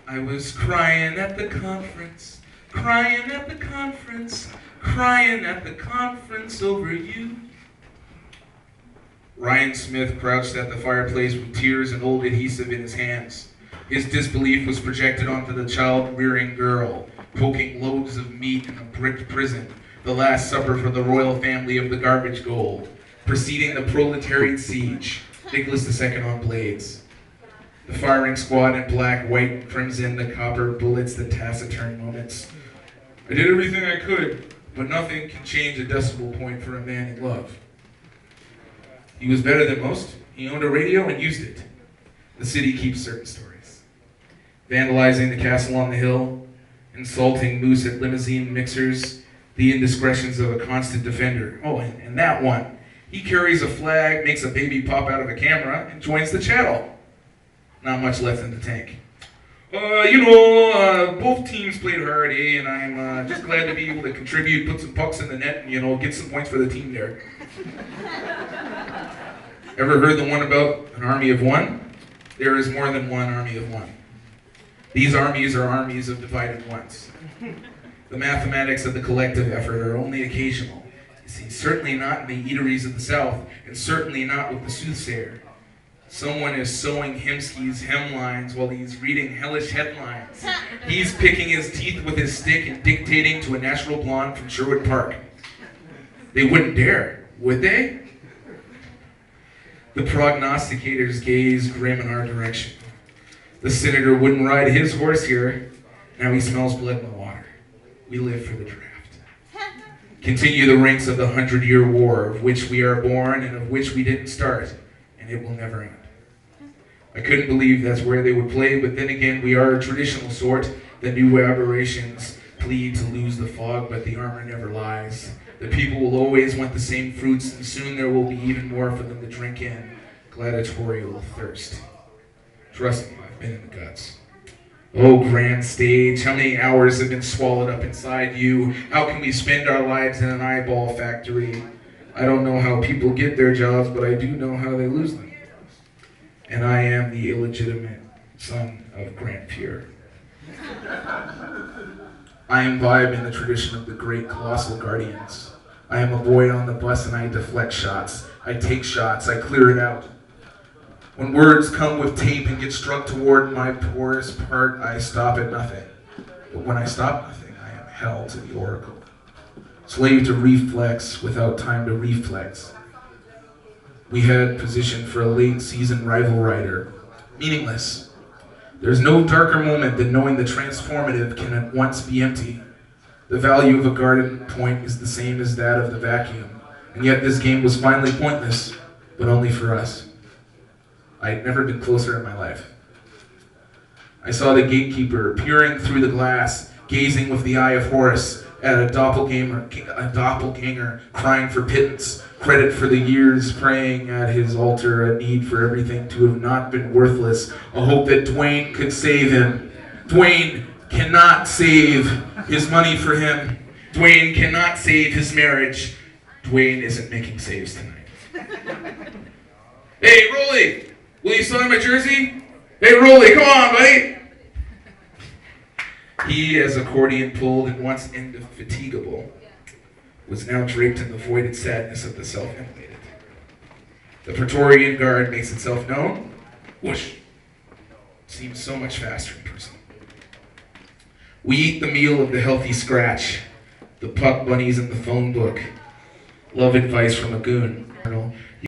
I was crying at the conference, crying at the conference, crying at the conference over you. Ryan Smith crouched at the fireplace with tears and old adhesive in his hands. His disbelief was projected onto the child-rearing girl, poking loads of meat in a bricked prison, the last supper for the royal family of the garbage gold, preceding the proletariat siege, Nicholas II on blades. The firing squad in black, white, and crimson, the copper bullets, the taciturn moments. I did everything I could, but nothing can change a decimal point for a man in love. He was better than most. He owned a radio and used it. The city keeps certain stories. Vandalizing the castle on the hill, insulting moose at limousine mixers, the indiscretions of a constant defender. Oh, and that one. He carries a flag, makes a baby pop out of a camera, and joins the chattel. Not much left in the tank. Both teams played hard, and I'm just glad to be able to contribute, put some pucks in the net, and, get some points for the team there. Ever heard the one about an army of one? There is more than one army of one. These armies are armies of divided ones. The mathematics of the collective effort are only occasional. You see, certainly not in the eateries of the South, and certainly not with the soothsayer. Someone is sewing Hemsky's hemlines while he's reading hellish headlines. He's picking his teeth with his stick and dictating to a natural blonde from Sherwood Park. They wouldn't dare, would they? The prognosticators gaze grim in our direction. The senator wouldn't ride his horse here. Now he smells blood in the water. We live for the draft. Continue the ranks of the 100-year war, of which we are born and of which we didn't start, and it will never end. I couldn't believe that's where they would play, but then again, we are a traditional sort. The new aberrations plead to lose the fog, but the armor never lies. The people will always want the same fruits, and soon there will be even more for them to drink in. Gladiatorial thirst. Trust me, I've been in the guts. Oh, grand stage, how many hours have been swallowed up inside you? How can we spend our lives in an eyeball factory? I don't know how people get their jobs, but I do know how they lose them. And I am the illegitimate son of Grant Fuhr. I imbibe in the tradition of the great colossal guardians. I am a boy on the bus and I deflect shots. I take shots, I clear it out. When words come with tape and get struck toward my porous part, I stop at nothing. But when I stop nothing, I am held to the oracle. Slave to reflex without time to reflex. We had position for a late season rival rider. Meaningless. There's no darker moment than knowing the transformative can at once be empty. The value of a guarded point is the same as that of the vacuum. And yet this game was finally pointless, but only for us. I had never been closer in my life. I saw the gatekeeper peering through the glass, gazing with the eye of Horus at a doppelganger crying for pittance, credit for the years praying at his altar, a need for everything to have not been worthless, a hope that Dwayne could save him. Dwayne cannot save his money for him. Dwayne cannot save his marriage. Dwayne isn't making saves tonight. Hey, Rolly! Will you sign my jersey? Hey, Rolly, come on, buddy! He, as accordion pulled and once indefatigable, was now draped in the voided sadness of the self-immolated. The Praetorian Guard makes itself known. Whoosh! Seems so much faster in person. We eat the meal of the healthy scratch, the puck bunnies in the phone book, love advice from a goon.